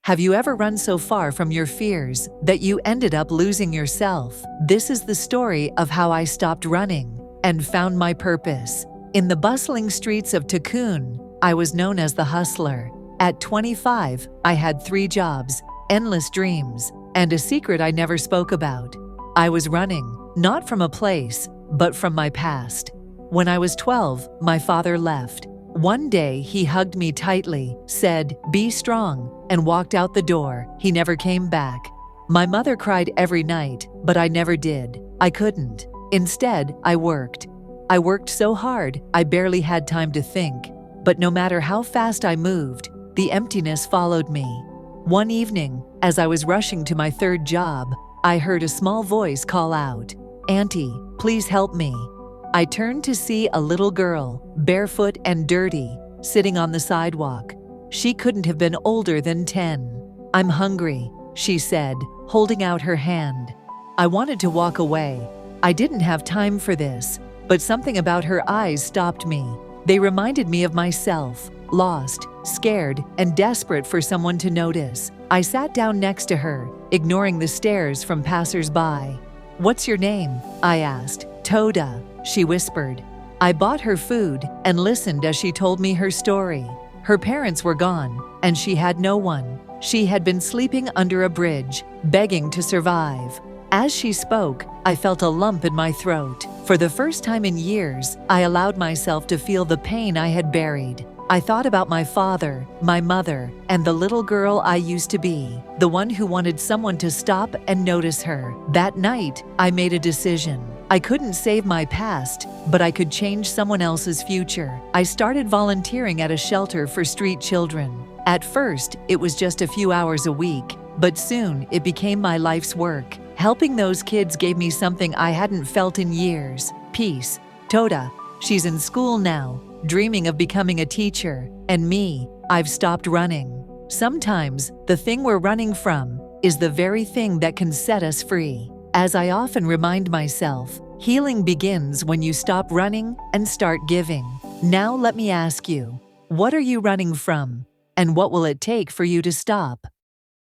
Have you ever run so far from your fears that you ended up losing yourself? This is the story of how I stopped running and found my purpose. In the bustling streets of Takun, I was known as the hustler. At 25, I had 3 jobs, endless dreams, and a secret I never spoke about. I was running, not from a place, but from my past. When I was 12, my father left. One day, he hugged me tightly, said, "Be strong," and walked out the door. He never came back. My mother cried every night, but I never did. I couldn't. Instead, I worked. I worked so hard, I barely had time to think. But no matter how fast I moved, the emptiness followed me. One evening, as I was rushing to my 3rd job, I heard a small voice call out, "Auntie, please help me." I turned to see a little girl, barefoot and dirty, sitting on the sidewalk. She couldn't have been older than 10. "I'm hungry," she said, holding out her hand. I wanted to walk away. I didn't have time for this, but something about her eyes stopped me. They reminded me of myself, lost, scared, and desperate for someone to notice. I sat down next to her, ignoring the stares from passers-by. "What's your name?" I asked. "Toda," she whispered. I bought her food and listened as she told me her story. Her parents were gone, and she had no one. She had been sleeping under a bridge, begging to survive. As she spoke, I felt a lump in my throat. For the first time in years, I allowed myself to feel the pain I had buried. I thought about my father, my mother, and the little girl I used to be, the one who wanted someone to stop and notice her. That night, I made a decision. I couldn't save my past, but I could change someone else's future. I started volunteering at a shelter for street children. At first, it was just a few hours a week, but soon it became my life's work. Helping those kids gave me something I hadn't felt in years: peace. Toda, she's in school now, dreaming of becoming a teacher. And me, I've stopped running. Sometimes, the thing we're running from is the very thing that can set us free. As I often remind myself, healing begins when you stop running and start giving. Now let me ask you, what are you running from? And what will it take for you to stop?